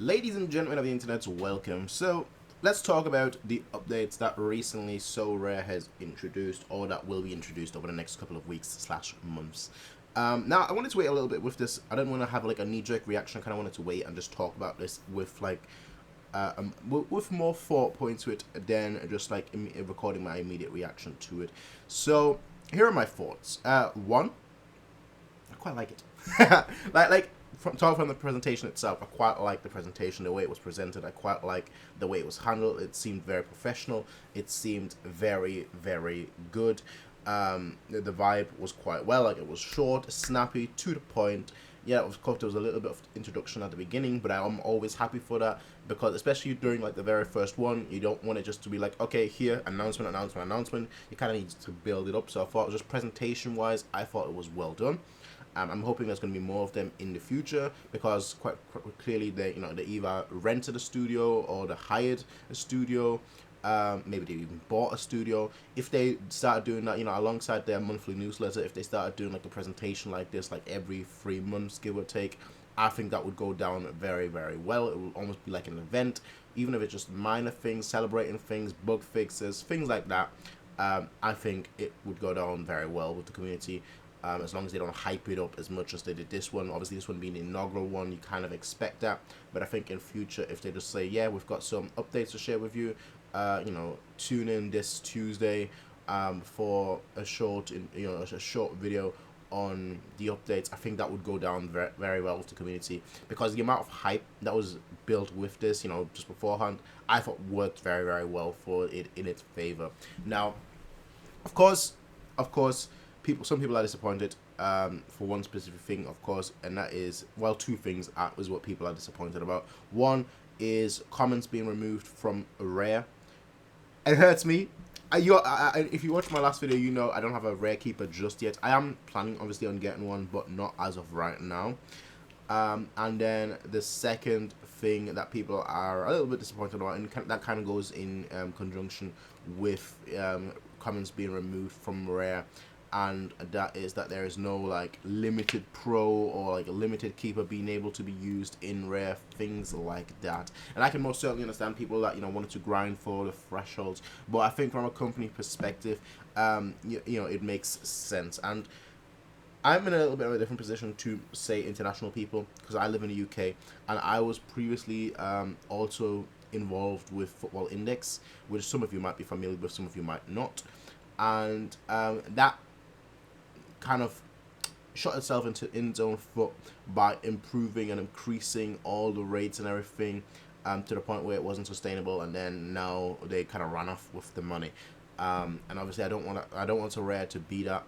Ladies and gentlemen of the internet, welcome. So, let's talk about the updates that recently Sorare has introduced, or that will be introduced over the next couple of weeks/months. Now, I wanted to wait a little bit with this. I didn't want to have like a knee-jerk reaction. I kind of wanted to wait and just talk about this with with more thought points to it than just like recording my immediate reaction to it. So, here are my thoughts. One, I quite like it. From the presentation itself, I quite like the presentation, the way it was presented. I quite like the way it was handled. It seemed very professional. It seemed very, very good. The vibe was quite well. Like, it was short, snappy, to the point. Yeah, of course, there was a little bit of introduction at the beginning, but I'm always happy for that, because especially during like the very first one, you don't want it just to be like, okay, here, announcement. You kind of need to build it up. So I thought, just presentation wise, I thought it was well done. I'm hoping there's going to be more of them in the future, because quite clearly they either rented a studio or they hired a studio. Maybe they even bought a studio. If they started doing that, alongside their monthly newsletter, if they started doing like a presentation like this, like every 3 months, give or take, I think that would go down very, very well. It will almost be like an event, even if it's just minor things, celebrating things, bug fixes, things like that. I think it would go down very well with the community. As long as they don't hype it up as much as they did this one. Obviously, this one being the inaugural one, you kind of expect that. But I think in future, if they just say, yeah, we've got some updates to share with you, tune in this Tuesday for a short video on the updates. I think that would go down very, very well with the community, because the amount of hype that was built with this, just beforehand, I thought worked very, very well for it in its favor. Now, of course, some people are disappointed for one specific thing, of course, and that is, well, two things is what people are disappointed about. One is comments being removed from Rare. It hurts me. If you watch my last video, I don't have a Rare keeper just yet. I am planning, obviously, on getting one, but not as of right now. And then the second thing that people are a little bit disappointed about, and that kind of goes in conjunction with comments being removed from Rare, and that is that there is no like limited pro or like a limited keeper being able to be used in Rare, things like that. And I can most certainly understand people that wanted to grind for the thresholds, but I think from a company perspective, it makes sense. And I'm in a little bit of a different position to, say, international people, because I live in the UK, and I was previously also involved with Football Index, which some of you might be familiar with, some of you might not. And that kind of shot itself in its own foot by improving and increasing all the rates and everything to the point where it wasn't sustainable, and then now they kind of ran off with the money. And obviously, I don't want Sorare to be that.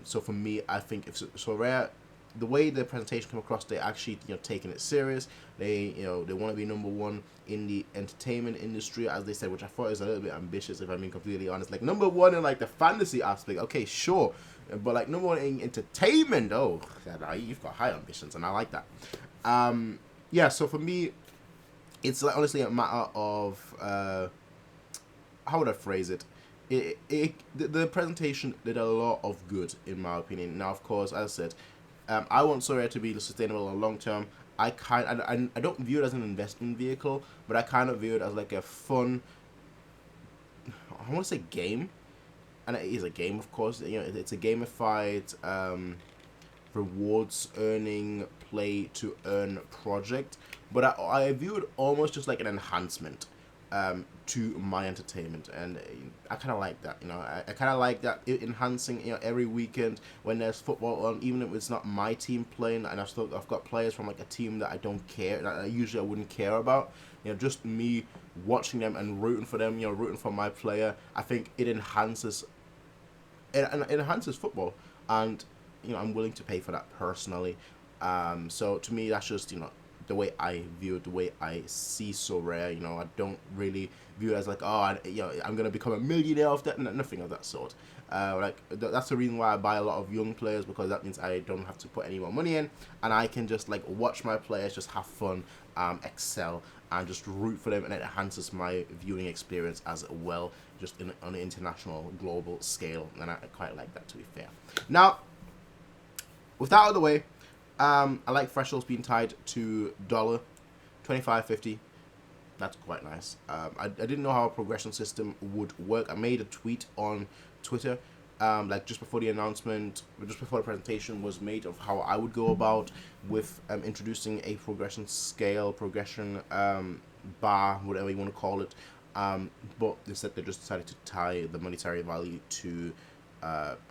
So for me, I think if Sorare, the way the presentation came across, they actually taking it serious. They they want to be number one in the entertainment industry, as they said, which I thought is a little bit ambitious, if I'm being completely honest. Like, number one in like the fantasy aspect, okay, sure, but like number one in entertainment, oh, you've got high ambitions, and I like that. Yeah, so for me, it's like honestly a matter of how would I phrase it? The presentation did a lot of good, in my opinion. Now, of course, as I said, I want Sorare to be sustainable in the long term. I don't view it as an investment vehicle, but I kind of view it as like a fun, I want to say game, and it is a game, of course. It's a gamified rewards earning, play to earn project, but I view it almost just like an enhancement to my entertainment, and I kind of like that. I kind of like that enhancing. Every weekend when there's football on, even if it's not my team playing, and I've got players from like a team that I don't care, that I wouldn't care about. Just me watching them and rooting for them. Rooting for my player. I think it enhances. It enhances football, and I'm willing to pay for that personally. So to me, that's just the way I view it, the way I see Sorare. I don't really view it as like, oh, I'm gonna become a millionaire off that. Nothing of that sort. That's the reason why I buy a lot of young players, because that means I don't have to put any more money in, and I can just like watch my players just have fun, excel, and just root for them, and it enhances my viewing experience as well, just on an international, global scale, and I quite like that, to be fair. Now, with that out of the way, I like thresholds being tied to dollar 25, 50. That's quite nice. I didn't know how a progression system would work. I made a tweet on Twitter, like just before the announcement, just before the presentation was made, of how I would go about with introducing a progression scale, progression bar, whatever you want to call it. But instead they just decided to tie the monetary value to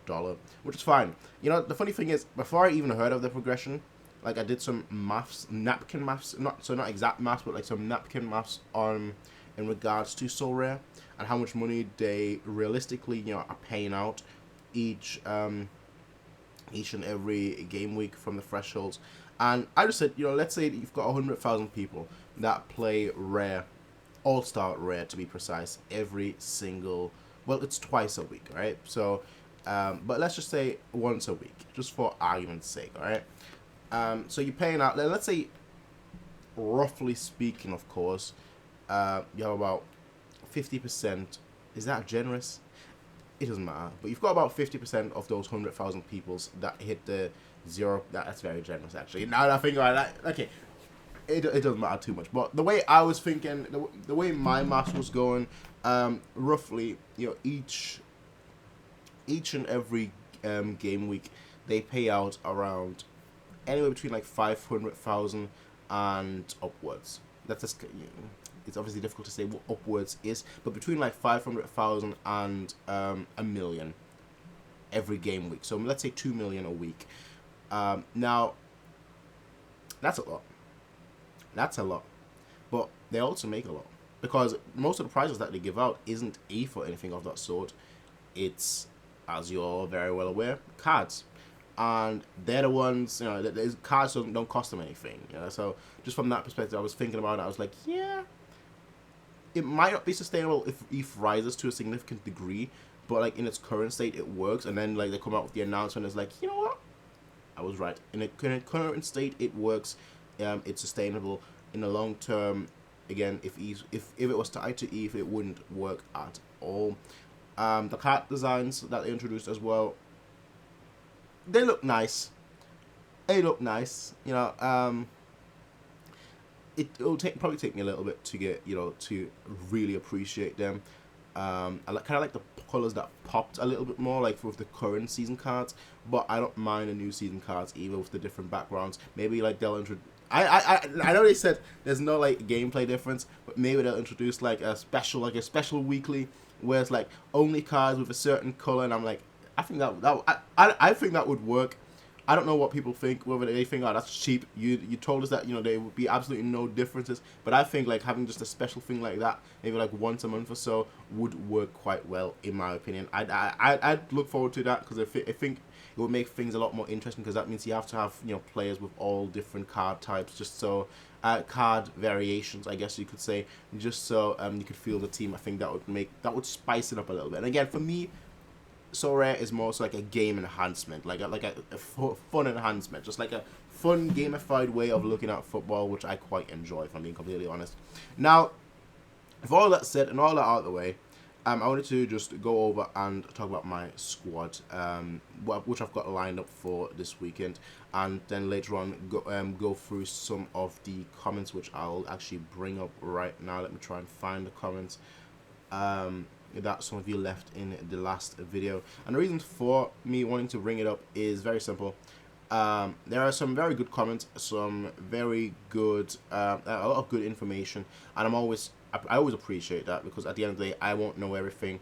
dollar, which is fine. You know, the funny thing is, before I even heard of the progression, like I did some maths, napkin maths, not exact maths, but like some napkin maths on in regards to Sorare and how much money they realistically, you know, are paying out each and every game week from the thresholds. And I just said, you know, let's say that you've got 100,000 people that play rare, all-star rare to be precise, every single, well, it's twice a week, right? So, but let's just say once a week, just for argument's sake, all right? So you're paying out, let's say, roughly speaking, of course, you have about 50%. Is that generous? It doesn't matter. But you've got about 50% of those 100,000 peoples that hit the zero. That's very generous, actually. Now that I think about that, okay, it doesn't matter too much. But the way I was thinking, the way my maths was going, roughly, you know, each and every game week, they pay out around anywhere between like 500,000 and upwards. That's just, you know, it's obviously difficult to say what upwards is, but between like 500,000 and a million every game week. So let's say 2 million a week. Now, that's a lot. That's a lot. But they also make a lot, because most of the prizes that they give out isn't ETH or anything of that sort. It's, as you're very well aware, cards. And they're the ones, you know, cards don't cost them anything, you know. So just from that perspective, I was thinking about it. I was like, yeah, it might not be sustainable if ETH rises to a significant degree, but like in its current state, it works. And then like they come out with the announcement, it's like, you know what, I was right. In a current state, it works. It's sustainable. In the long term, again, if it was tied to ETH, it wouldn't work at all. The card designs that they introduced as well, they look nice. They look nice. You know, it'll probably take me a little bit to get, you know, to really appreciate them. I kind of like the colors that popped a little bit more, like with the current season cards. But I don't mind the new season cards either, with the different backgrounds. Maybe like they'll introduce. I know they said there's no like gameplay difference, but maybe they'll introduce like a special weekly where it's like only cards with a certain color, and I'm like, I think I think that would work. I don't know what people think, whether they think, oh, that's cheap. You told us that, you know, there would be absolutely no differences, but I think like having just a special thing like that, maybe like once a month or so, would work quite well in my opinion. I'd look forward to that, because I think it would make things a lot more interesting, because that means you have to have, you know, players with all different card types, just so card variations, I guess you could say, just so you could feel the team. I think that would spice it up a little bit. And again, for me, Sorare is more so like a game enhancement, like a fun enhancement, just like a fun gamified way of looking at football, which I quite enjoy, if I'm being completely honest. Now, with all that said and all that out of the way, I wanted to just go over and talk about my squad, which I've got lined up for this weekend, and then later on go through some of the comments, which I'll actually bring up right now. Let me try and find the comments that some of you left in the last video. And the reason for me wanting to bring it up is very simple. There are some very good comments, some very good, a lot of good information, and I always appreciate that, because at the end of the day, I won't know everything,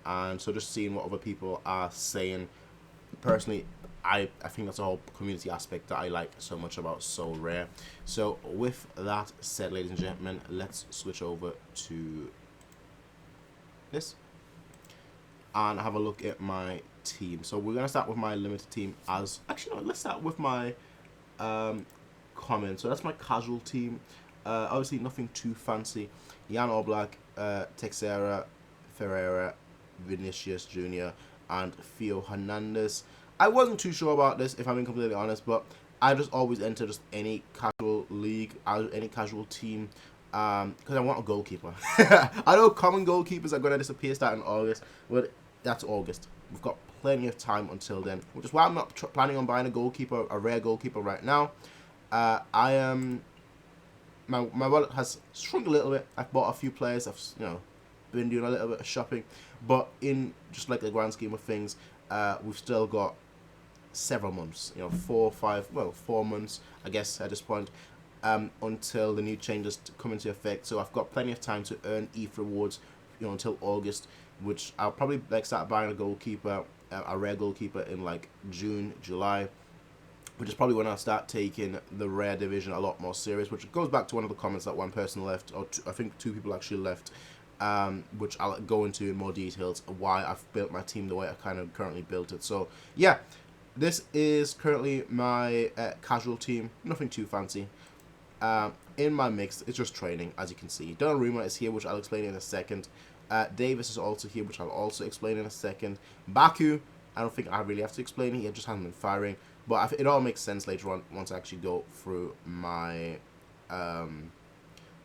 and so just seeing what other people are saying, personally, I think that's a whole community aspect that I like so much about Sorare. So with that said, ladies and gentlemen, let's switch over to this and have a look at my team. So we're gonna start with my limited team. Let's start with my common. So that's my casual team. Obviously nothing too fancy. Jan Oblak, Texera, Ferreira, Vinicius Jr. and Theo Hernandez. I wasn't too sure about this, if I'm being completely honest, but I just always enter just any casual league, any casual team, because I want a goalkeeper. I know common goalkeepers are going to disappear starting August, but that's August. We've got plenty of time until then, which is why I'm not planning on buying a rare goalkeeper right now. I am my wallet has shrunk a little bit. I've bought a few players. I've been doing a little bit of shopping, but in just like the grand scheme of things, we've still got several months. 4 months, I guess, at this point, until the new changes come into effect. So I've got plenty of time to earn ETH rewards, until August, which I'll probably like start buying a goalkeeper, a rare goalkeeper in like June, July, which is probably when I'll start taking the rare division a lot more serious, which goes back to one of the comments that one person left, or I think 2 people actually left, which I'll go into in more details why I've built my team the way I kind of currently built it. So yeah, this is currently my casual team, nothing too fancy. In my mix, it's just training, as you can see. Donnarumma is here, which I'll explain in a second. Davis is also here, which I'll also explain in a second. Baku, I don't think I really have to explain. He just hasn't been firing. But it all makes sense later on once I actually go through my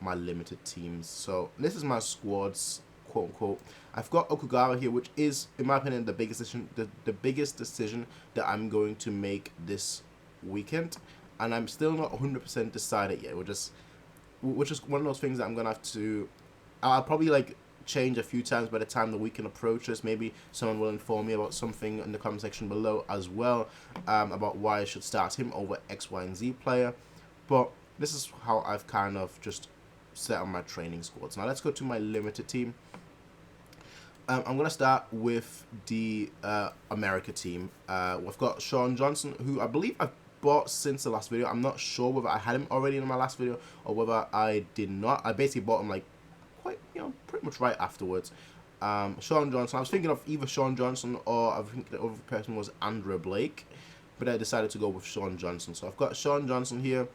my limited teams. So this is my squads, quote unquote. I've got Okugawa here, which is, in my opinion, the biggest decision, the biggest decision that I'm going to make this weekend, and I'm still not 100% decided yet. Which is one of those things that I'm gonna have to. I'll probably like change a few times by the time the weekend approaches. Maybe someone will inform me about something in the comment section below as well, about why I should start him over X, Y, and Z player. But this is how I've kind of just set on my training squads. Now let's go to my limited team. I'm going to start with the America team. We've got Sean Johnson, who I believe I've bought since the last video. I'm not sure whether I had him already in my last video or whether I did not. I basically bought him like quite, pretty much right afterwards. Sean Johnson. I was thinking of either Sean Johnson or I think the other person was Andrew Blake, but I decided to go with Sean Johnson. So I've got Sean Johnson here,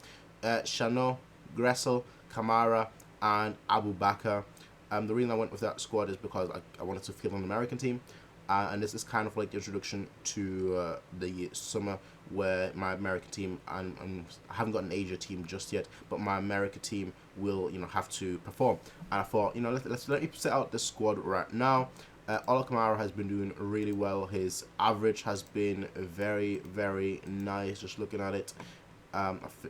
Chano, Gressel, Kamara, and Abu Bakr. The reason I went with that squad is because I wanted to field an American team, and this is kind of like the introduction to the summer where my American team, and I haven't got an Asia team just yet, but my America team will have to perform. And I thought, let me set out the squad right now. Ola Kamara has been doing really well. His average has been very, very nice. Just looking at it.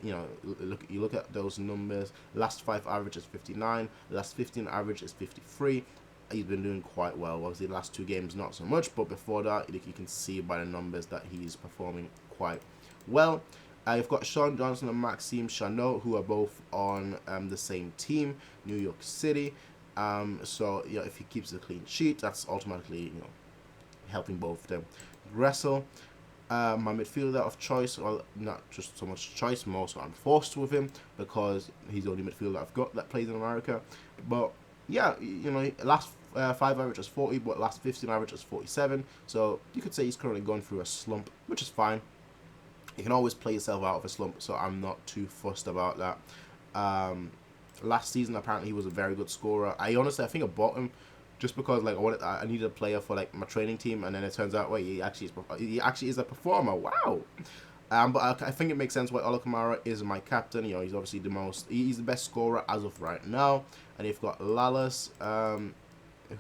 You look at those numbers. Last 5 average is 59. Last 15 average is 53. He's been doing quite well. Obviously, the last 2 games not so much, but before that, you can see by the numbers that he's performing quite well. You've got Sean Johnson and Maxime Chanot, who are both on the same team, New York City. So if he keeps a clean sheet, that's automatically helping both of them. Gressel. My midfielder of choice, well, not just so much choice, more so I'm forced with him because he's the only midfielder I've got that plays in America. But yeah, last 5 average is 40, but last 15 average is 47. So you could say he's currently going through a slump, which is fine. You can always play yourself out of a slump, so I'm not too fussed about that. Last season, apparently, he was a very good scorer. I think I bought him just because I needed a player for like my training team, and then it turns out he actually is a performer. Wow. But I think it makes sense why Ola Kamara is my captain. He's obviously he's the best scorer as of right now. And you've got Lalas,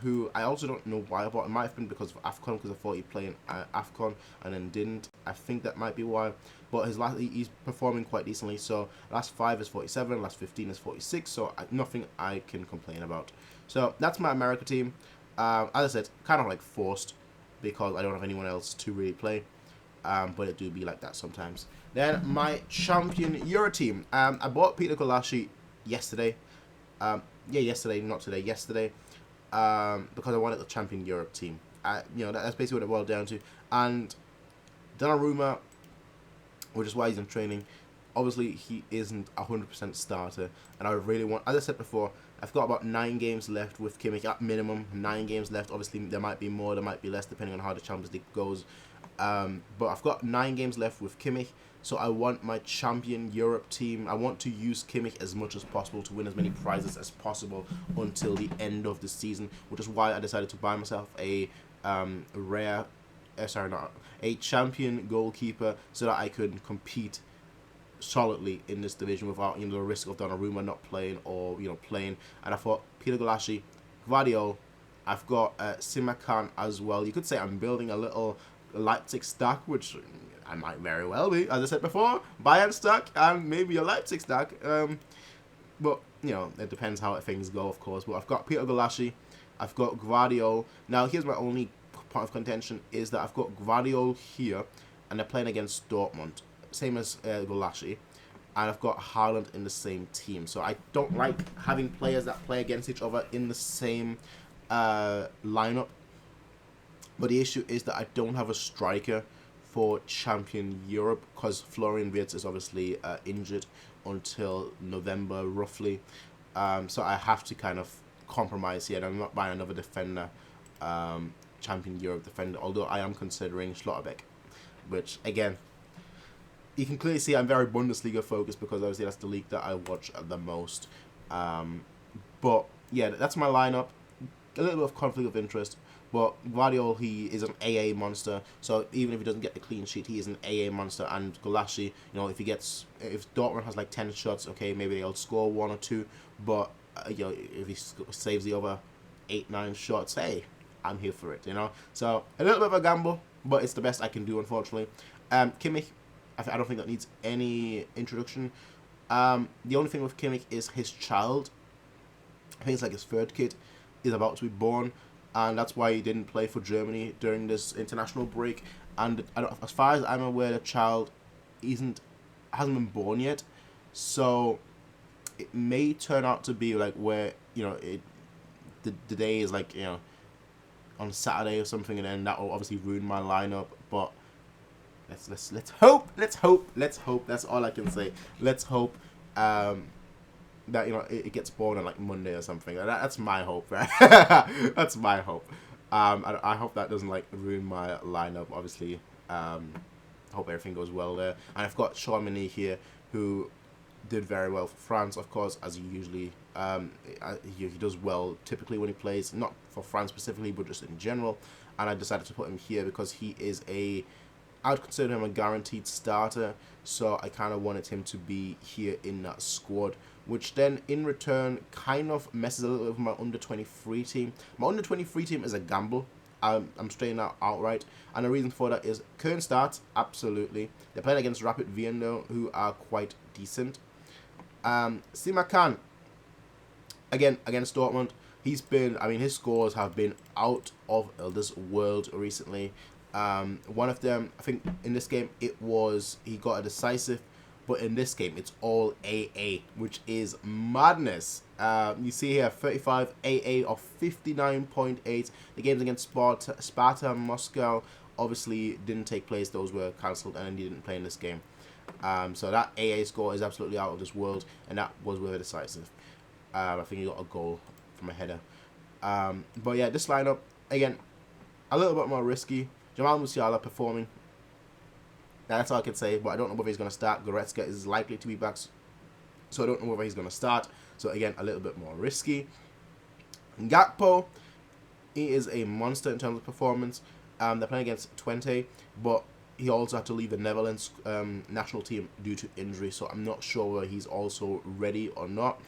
who I also don't know why I bought. It might have been because of AFCON, because I thought he'd play in AFCON and then didn't. I think that might be why. But he's performing quite decently. So last 5 is 47, last 15 is 46. So nothing I can complain about. So that's my America team. As I said, kind of like forced because I don't have anyone else to really play. But it do be like that sometimes. Then my champion Euro team. I bought Peter Golashi yesterday. Yesterday, not today. Yesterday. Because I wanted the champion Europe team. That's basically what it boiled down to. And Donnarumma, which is why he's in training. Obviously, he isn't 100% starter, and I really want, as I said before, I've got about 9 games left with Kimmich at minimum. 9 games left. Obviously, there might be more, there might be less, depending on how the Champions League goes. But I've got 9 games left with Kimmich, so I want my champion Europe team. I want to use Kimmich as much as possible to win as many prizes as possible until the end of the season, which is why I decided to buy myself a champion goalkeeper so that I could compete solidly in this division without the risk of Donnarumma not playing or playing. And I thought Peter Golashi, Gvardiol, I've got Simakan as well. You could say I'm building a little Leipzig stack, which I might very well be, as I said before, Bayern stack and maybe a Leipzig stack. But, you know, it depends how things go, of course. But I've got Peter Gulashi. I've got Gvardiol. Now, here's my only point of contention is that I've got Gvardiol here, and they're playing against Dortmund. Same as Gulashi. And I've got Haaland in the same team. So I don't like having players that play against each other in the same lineup. But the issue is that I don't have a striker for Champion Europe because Florian Wirtz is obviously injured until November roughly. So I have to kind of compromise here. And I'm not buying another defender, Champion Europe defender, although I am considering Schlotterbeck, which again, you can clearly see I'm very Bundesliga focused because obviously that's the league that I watch the most. But yeah, that's my lineup. A little bit of conflict of interest. But Guardiola, he is an AA monster, so even if he doesn't get the clean sheet, he is an AA monster. And Gulashi, you know, if Dortmund has like 10 shots, okay, maybe they'll score 1 or 2. But you know, if he saves the other 8, 9 shots, hey, I'm here for it, you know. So a little bit of a gamble, but it's the best I can do, unfortunately. Kimmich, I don't think that needs any introduction. The only thing with Kimmich is his child. I think it's like his third kid is about to be born, and that's why he didn't play for Germany during this international break. And as far as I'm aware, the child hasn't been born yet, so it may turn out to be like where, you know, the day is like, you know, on Saturday or something, and then that will obviously ruin my lineup. But let's hope. That's all I can say. Let's hope that, you know, it gets born on like Monday or something. That's my hope, right? That's my hope. I hope that doesn't like ruin my lineup. Obviously, hope everything goes well there. And I've got Chouameni here, who did very well for France, of course, as he usually he does well typically when he plays, not for France specifically, but just in general. And I decided to put him here because he is I would consider him a guaranteed starter, so I kind of wanted him to be here in that squad, which then in return kind of messes a little bit with my under-23 team. My under-23 team is a gamble. I'm straight out outright, and the reason for that is current stats, absolutely. They're playing against Rapid Vienna, who are quite decent. Simakan, again, against Dortmund, he's been, I mean, his scores have been out of this world recently. One of them, I think in this game, he got a decisive, but in this game, it's all AA, which is madness. You see here, 35 AA of 59.8. The games against Sparta Moscow obviously didn't take place. Those were cancelled, and he didn't play in this game. So that AA score is absolutely out of this world, and that was with a decisive. I think he got a goal from a header. But yeah, this lineup, again, a little bit more risky. Jamal Musiala performing. That's all I can say, but I don't know whether he's going to start. Goretzka is likely to be back, so I don't know whether he's going to start. So again, a little bit more risky. Gakpo, he is a monster in terms of performance. They're playing against Twente, but he also had to leave the Netherlands national team due to injury, so I'm not sure whether he's also ready or not.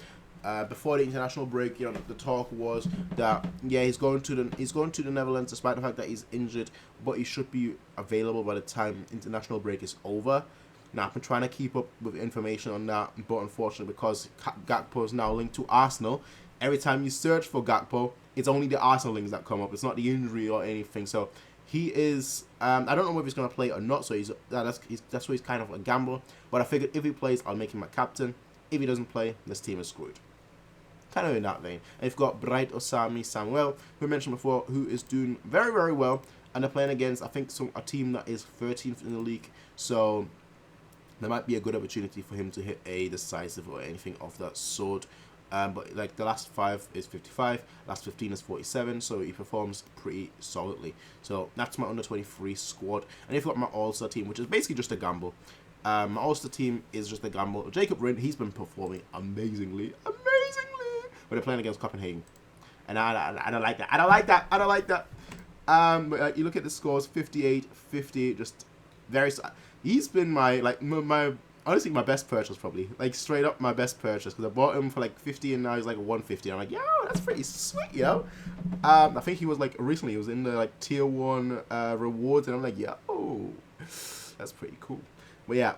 Before the international break, you know, the talk was that yeah, he's going to the Netherlands despite the fact that he's injured, but he should be available by the time international break is over. Now I've been trying to keep up with information on that, but unfortunately, because Gakpo is now linked to Arsenal, every time you search for Gakpo, it's only the Arsenal links that come up. It's not the injury or anything. So he is. I don't know whether he's going to play or not. So that's why he's kind of a gamble. But I figured if he plays, I'll make him my captain. If he doesn't play, this team is screwed. Kind of in that vein. And you've got Bright Osami Samuel, who I mentioned before, who is doing very, very well. And they're playing against, I think, a team that is 13th in the league. So there might be a good opportunity for him to hit a decisive or anything of that sort. But like the last 5 is 55, last 15 is 47, so he performs pretty solidly. So that's my under-23 squad. And you've got my All-Star team, which is basically just a gamble. My All-Star team is just a gamble. Jacob Rin, he's been performing amazingly. But they're playing against Copenhagen. And I don't like that. I don't like that. But you look at the scores, 58, 58, just very... He's been my honestly, my best purchase probably. Like, straight up my best purchase. Because I bought him for like 50 and now he's like 150. I'm like, yo, that's pretty sweet, yo. I think he was like, recently he was in the like tier 1 rewards. And I'm like, yo, that's pretty cool. But yeah,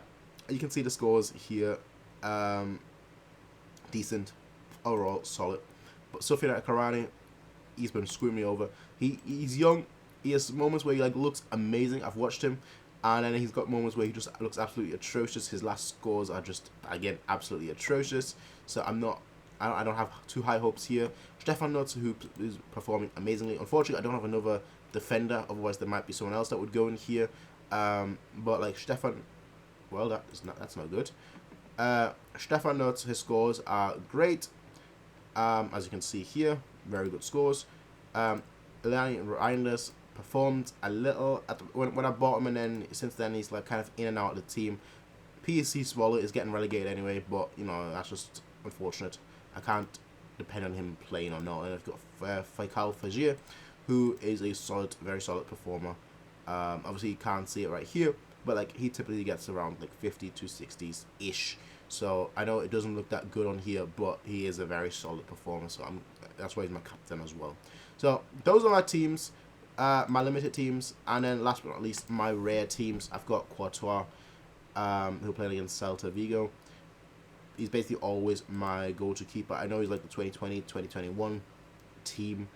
you can see the scores here. decent, overall solid. But Sufyan Karani, he's been screwing me over. He's young. He has moments where he like looks amazing. I've watched him, and then he's got moments where he just looks absolutely atrocious. His last scores are just again absolutely atrocious. So I don't have too high hopes here. Stefan Nutz, who is performing amazingly. Unfortunately, I don't have another defender. Otherwise, there might be someone else that would go in here. But like Stefan, well, that's not good. Stefan Nutz, his scores are great. As you can see here, very good scores. Leon Reinders performed a little when I bought him, and then since then he's like kind of in and out of the team. PSC Swallow is getting relegated anyway, but you know that's just unfortunate. I can't depend on him playing or not. And I've got Faikal Fajir, who is a solid, very solid performer. Obviously you can't see it right here, but like he typically gets around like 50 to 60s ish. So I know it doesn't look that good on here, but he is a very solid performer. So that's why he's my captain as well. So those are my teams, my limited teams, and then last but not least, my rare teams. I've got Courtois, who played against Celta Vigo. He's basically always my go-to keeper. I know he's like the 2020, 2021 team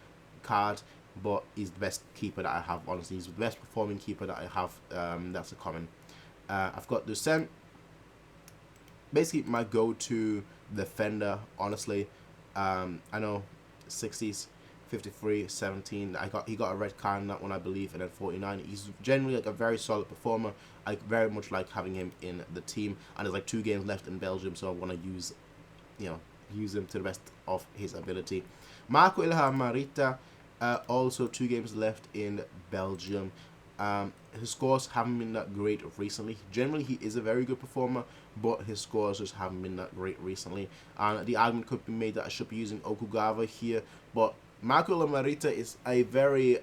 card, but he's the best keeper that I have, honestly. He's the best performing keeper that I have. That's a common. I've got Ducent. Basically, my go-to defender, honestly. I know 60s, 53, 17. He got a red card in that one, I believe, and then 49. He's generally like a very solid performer. I very much like having him in the team, and there's like 2 games left in Belgium, so I want to use him to the best of his ability. Marco Ilha Marita, also 2 games left in Belgium. His scores haven't been that great recently. Generally, he is a very good performer, but his scores just haven't been that great recently. And the argument could be made that I should be using Okugawa here, but Marco Ilha Marita is a very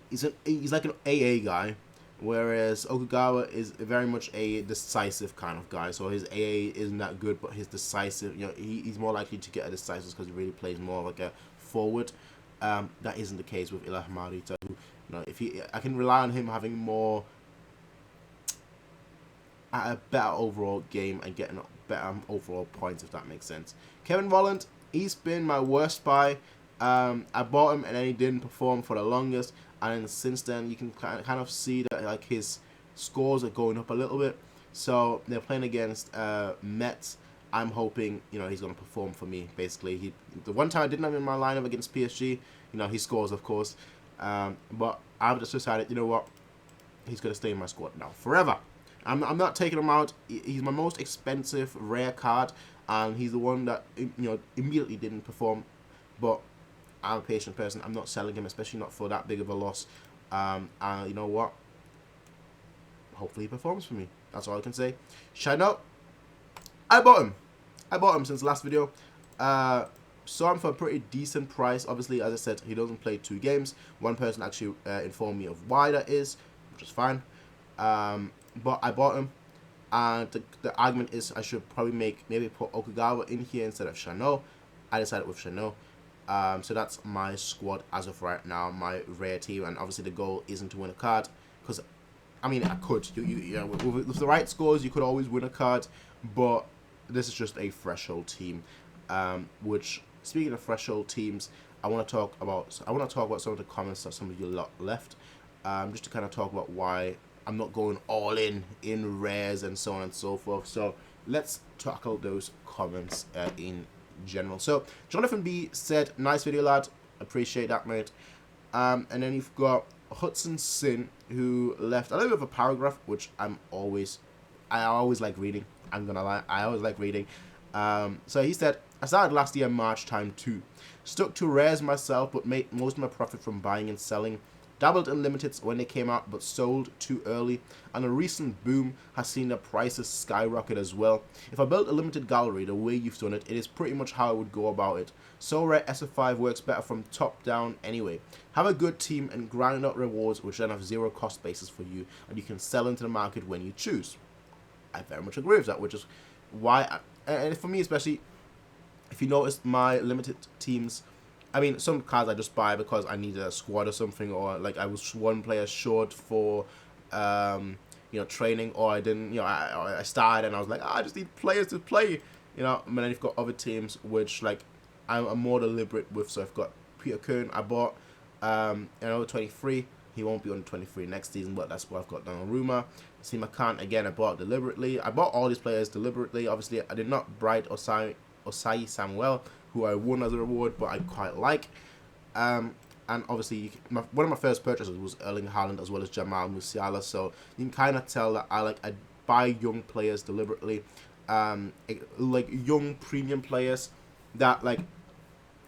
he's like an AA guy, whereas Okugawa is very much a decisive kind of guy. So his AA isn't that good, but his decisive, he's more likely to get a decisive because he really plays more like a forward. That isn't the case with Ilha Marita. I can rely on him having more a better overall game and getting better overall points, if that makes sense. Kevin Volland, he's been my worst buy. I bought him and then he didn't perform for the longest, and then since then you can kind of see that like his scores are going up a little bit. So they're playing against Metz. I'm hoping he's going to perform for me. Basically, the one time I didn't have him in my lineup against PSG, he scores, of course. But I've just decided, he's going to stay in my squad now forever. I'm not taking him out. He's my most expensive rare card, and he's the one that immediately didn't perform. But I'm a patient person. I'm not selling him, especially not for that big of a loss. And you know what? Hopefully he performs for me. That's all I can say. Shino, I bought him since the last video. Saw him for a pretty decent price. Obviously, as I said, he doesn't play 2 games. One person actually informed me of why that is, which is fine. But I bought him, and the argument is I should probably maybe put Okugawa in here instead of Shano. I decided with Shano. So that's my squad as of right now, my rare team, and obviously the goal isn't to win a card, because I mean I could, with the right scores you could always win a card, but this is just a threshold team. Which, speaking of threshold teams, I want to talk about some of the comments that some of you lot left, just to kind of talk about why I'm not going all in rares and so on and so forth. So let's tackle those comments in general. So Jonathan B said, "Nice video, lad. Appreciate that, mate." And then you've got Hudson Sin, who left a little bit of a paragraph, which I always like reading. I'm gonna lie, I always like reading. So he said, "I started last year March time too. Stuck to rares myself, but made most of my profit from buying and selling. Dabbled in limiteds when they came out, but sold too early, and a recent boom has seen the prices skyrocket as well. If I built a limited gallery the way you've done it, it is pretty much how I would go about it. Sorare SF5 works better from top down anyway. Have a good team and grind out rewards, which then have 0 cost basis for you, and you can sell into the market when you choose." I very much agree with that, which is why, and for me especially, if you notice my limited teams, I mean, some cards I just buy because I need a squad or something, or like I was one player short for, training, or I didn't, I started and I was like, I just need players to play. you know. And then you've got other teams which like I'm more deliberate with. So I've got Peter Kern. I bought in over 23. He won't be on 23 next season, but that's what I've got Donnarumma. Sima Khan, again, I bought deliberately. I bought all these players deliberately. Obviously, I did not bright Osai Samuel, who I won as a reward, but I quite like. And obviously, one of my first purchases was Erling Haaland as well as Jamal Musiala. So you can kind of tell that I buy young players deliberately, like young premium players that like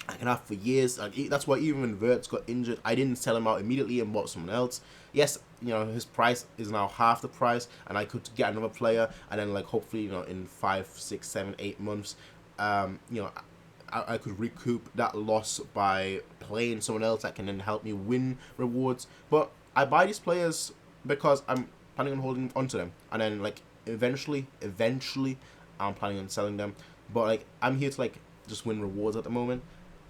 I can have for years. That's why even when Wirtz got injured, I didn't sell him out immediately and bought someone else. Yes, you know, his price is now half the price, and I could get another player, and then like hopefully, you know, in 5, 6, 7, 8 months, you know, I could recoup that loss by playing someone else that can then help me win rewards. But I buy these players because I'm planning on holding onto them, and then like eventually, I'm planning on selling them. But like I'm here to like just win rewards at the moment,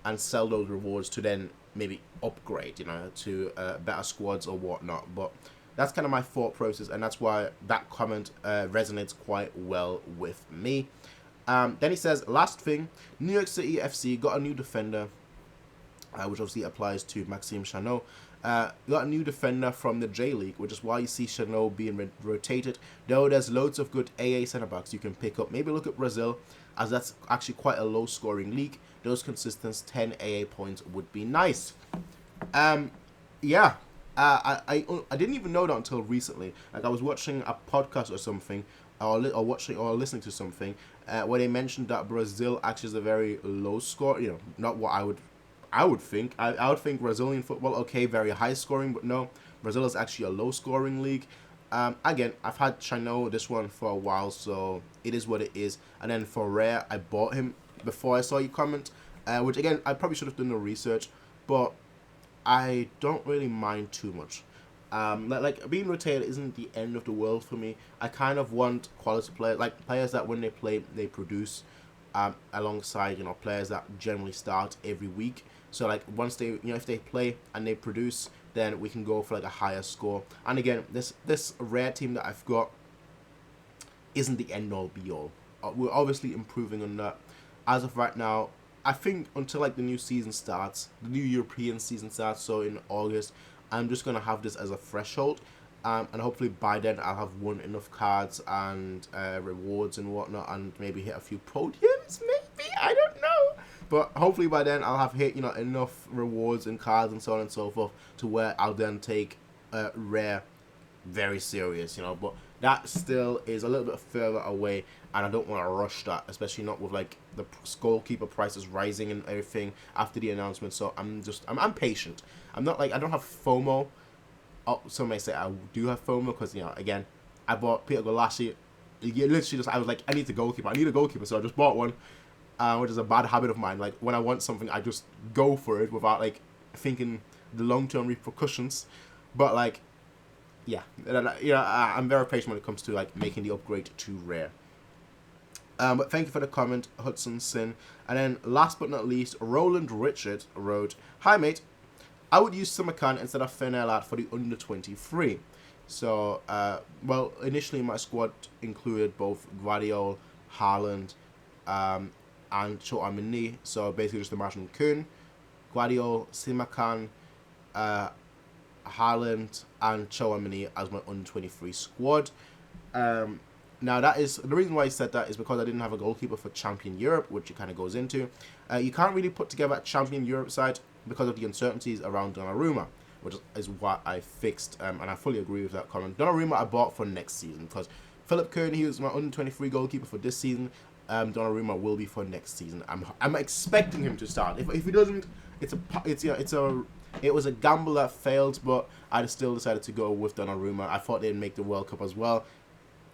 and sell those rewards to then maybe upgrade, you know, to better squads or whatnot. But that's kind of my thought process, and that's why that comment resonates quite well with me. Then he says, last thing, New York City FC got a new defender, which obviously applies to Maxime Chanot. Got a new defender from the J League, which is why you see Chanot being rotated. Though there's loads of good AA centre-backs you can pick up. Maybe look at Brazil, as that's actually quite a low-scoring league. Those consistent 10 AA points would be nice. Yeah. I didn't even know that until recently. Like I was watching a podcast or something, or listening to something, where they mentioned that Brazil actually is a very low score. You know, not what I would think. I would think Brazilian football, okay, very high scoring, but no, Brazil is actually a low scoring league. Again, I've had Chino this one for a while, so it is what it is. And then for Rare, I bought him before I saw your comment, which again, I probably should have done the research, but I don't really mind too much. Like being rotated isn't the end of the world for me. I kind of want quality players, like players that when they play, they produce, alongside, you know, players that generally start every week. So like once they, you know, if they play and they produce, then we can go for like a higher score. And again, this rare team that I've got isn't the end all be all. We're obviously improving on that. As of right now, I think until like the new season starts, the new European season starts, so in August, I'm just gonna have this as a threshold, and hopefully by then I'll have won enough cards and rewards and whatnot, and maybe hit a few podiums. Maybe, I don't know. But hopefully by then I'll have hit, you know, enough rewards and cards and so on and so forth to where I'll then take rare very serious, you know. But that still is a little bit further away, and I don't want to rush that, especially not with like the goalkeeper prices rising and everything after the announcement. So I'm patient. I'm not like, I don't have FOMO. Oh, some may say I do have FOMO because, you know, again, I bought Peter Galassi. Literally just, I was like, I need a goalkeeper, so I just bought one, which is a bad habit of mine. Like when I want something, I just go for it without like thinking the long-term repercussions. But like, yeah, you know, I'm very patient when it comes to like making the upgrade to rare. But thank you for the comment, Hudson Sin. And then last but not least, Roland Richard wrote, "Hi mate, I would use Samarkand instead of Fenerlat for the under 23. So, well, initially my squad included both Guardiola, Haaland, and Chouameni. So basically just the Martin Kuhn, Guardiola, Simakan, Haaland, and Chouameni as my under 23 squad. Now that is the reason why I said that is because I didn't have a goalkeeper for Champion Europe, which it kind of goes into. You can't really put together a Champion Europe side because of the uncertainties around Donnarumma, which is what I fixed, and I fully agree with that comment. Donnarumma I bought for next season because Philip Kern, he was my under 23 goalkeeper for this season. Donnarumma will be for next season. I'm expecting him to start. If he doesn't, it was a gamble that failed, but I still decided to go with Donnarumma. I thought they'd make the World Cup as well.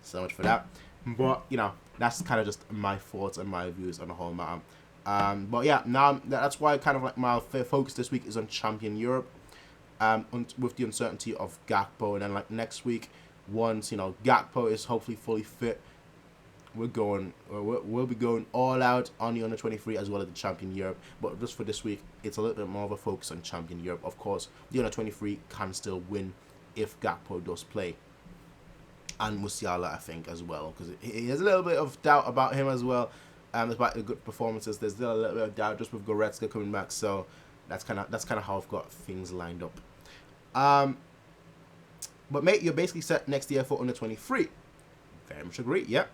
So much for that. But, you know, that's kind of just my thoughts and my views on the whole matter. But yeah, now that's why kind of like my focus this week is on Champion Europe, with the uncertainty of Gakpo, and then like next week, once, you know, Gakpo is hopefully fully fit, we'll be going all out on the under 23 as well as the Champion Europe. But just for this week, it's a little bit more of a focus on Champion Europe. Of course, the under 23 can still win if Gakpo does play. And Musiala, I think, as well, because he has a little bit of doubt about him as well. despite the good performances, there's still a little bit of doubt just with Goretzka coming back. So that's kind of how I've got things lined up. But mate, you're basically set next year for under 23. Very much agree. Yeah,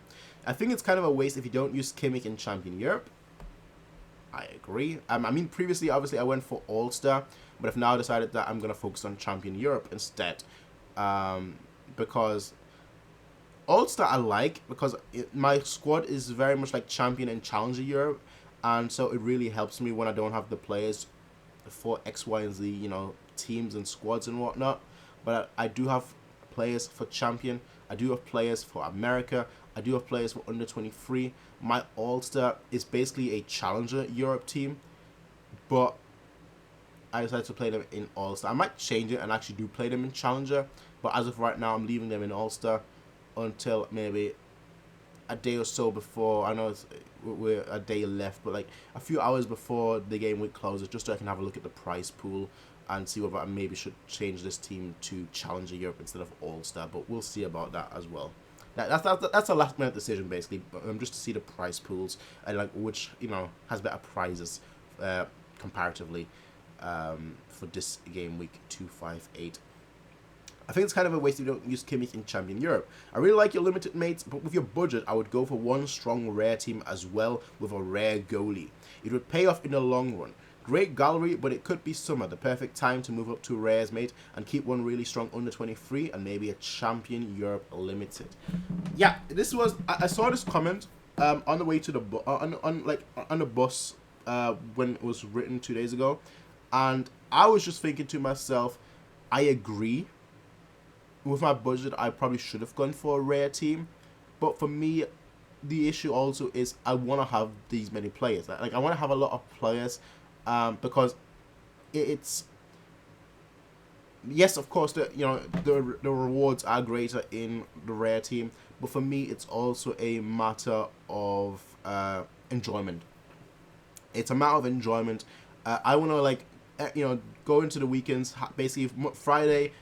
I think it's kind of a waste if you don't use Kimmich in Champion Europe. I agree. I mean, previously, obviously, I went for All-Star, but I've now decided that I'm going to focus on Champion Europe instead. Because All-Star I like, because my squad is very much like Champion and Challenger Europe, and so it really helps me when I don't have the players for X, Y, and Z, you know, teams and squads and whatnot. But I do have players for Champion. I do have players for America. I do have players for under 23. My All-Star is basically a Challenger Europe team, but I decided to play them in All-Star. I might change it and actually do play them in Challenger, but as of right now, I'm leaving them in All-Star until maybe a day or so before. I know we're a day left, but like a few hours before the game week closes, just so I can have a look at the prize pool and see whether I maybe should change this team to Challenger Europe instead of All-Star, but we'll see about that as well. That's a last minute decision basically, just to see the prize pools and like which, you know, has better prizes comparatively for this game week 258. I think it's kind of a waste if you don't use Kimmich in Champion Europe. I really like your limited mates, but with your budget, I would go for one strong rare team as well with a rare goalie. It would pay off in the long run. Great gallery, but it could be summer, the perfect time to move up to rares, mate, and keep one really strong under 23 and maybe a Champion Europe limited. Yeah, this was I saw this comment on the way to the on the bus when it was written 2 days ago, and I was just thinking to myself, I agree. With my budget, I probably should have gone for a rare team, but for me, the issue also is I want to have these many players. Like I want to have a lot of players. Because it's yes, of course, the rewards are greater in the rare team, but for me, it's also a matter of enjoyment. It's a matter of enjoyment. I want to go into the weekends, basically Friday,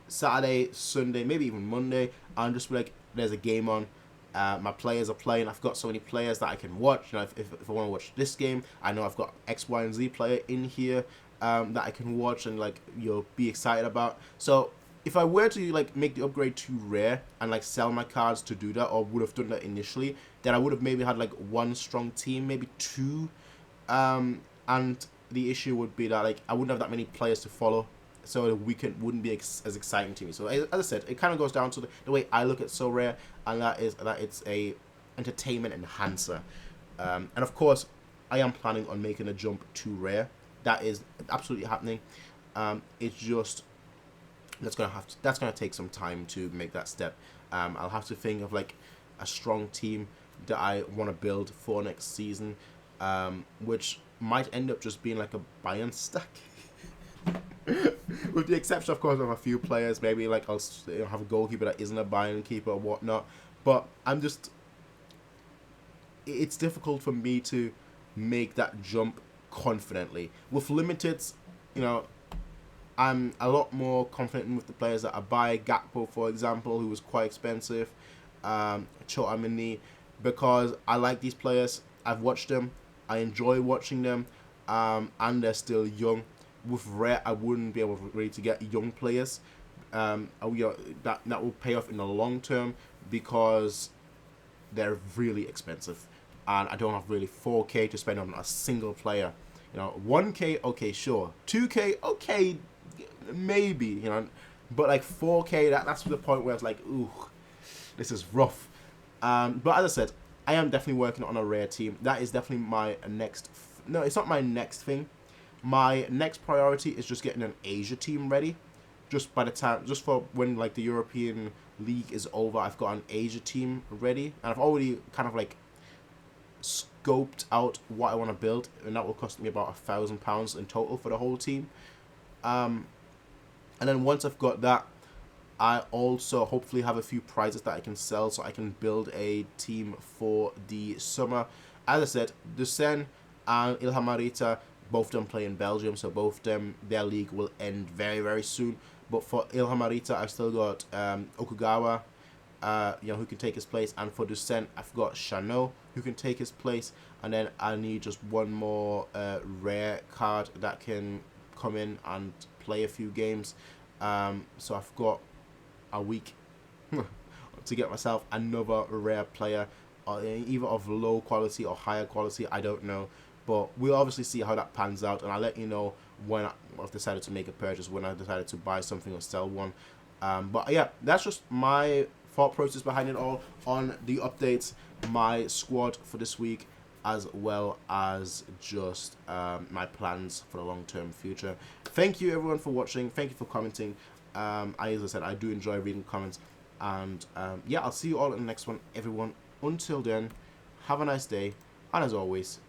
Saturday, Sunday, maybe even Monday, and just be like, there's a game on. My players are playing. I've got so many players that I can watch. You know, if I want to watch this game, I know I've got X, Y, and Z player in here that I can watch and like you'll be excited about. So if I were to like make the upgrade to rare and like sell my cards to do that, or would have done that initially, then I would have maybe had like one strong team, maybe two, and the issue would be that like I wouldn't have that many players to follow. So the weekend wouldn't be as exciting to me. So as I said, it kind of goes down to the way I look at So Rare, and that it's a entertainment enhancer. And of course, I am planning on making a jump to rare. That is absolutely happening. It's just that's gonna take some time to make that step. I'll have to think of like a strong team that I want to build for next season, which might end up just being like a Bayern stack. With the exception, of course, of a few players, maybe like I'll have a goalkeeper that isn't a Bayern keeper or whatnot. But it's difficult for me to make that jump confidently. With limiteds, I'm a lot more confident with the players that I buy. Gakpo, for example, who was quite expensive. Chouameni, because I like these players. I've watched them. I enjoy watching them. And they're still young. With rare, I wouldn't be able really to get young players. That will pay off in the long term because they're really expensive, and I don't have really 4K to spend on a single player. 1K, okay, sure. 2K, okay, maybe. But like 4K, that's the point where it's like, ooh, this is rough. But as I said, I am definitely working on a rare team. That is definitely my next. No, it's not my next thing. My next priority is just getting an Asia team ready. Just for when like the European League is over, I've got an Asia team ready, and I've already kind of like scoped out what I want to build, and that will cost me about £1,000 in total for the whole team. And then once I've got that, I also hopefully have a few prizes that I can sell, so I can build a team for the summer. As I said, Dusen and Ilham Marita, both of them play in Belgium, so both of them, their league will end very, very soon. But for Ilham Marita, I've still got Okugawa, who can take his place. And for Descent, I've got Chano, who can take his place. And then I need just one more rare card that can come in and play a few games. So I've got a week to get myself another rare player, either of low quality or higher quality, I don't know. But we'll obviously see how that pans out, and I'll let you know when I've decided to make a purchase, when I decided to buy something or sell one. But yeah, that's just my thought process behind it all on the updates, my squad for this week, as well as just my plans for the long-term future. Thank you everyone for watching. Thank you for commenting. As I said, I do enjoy reading comments. And yeah, I'll see you all in the next one, everyone. Until then, have a nice day. And as always,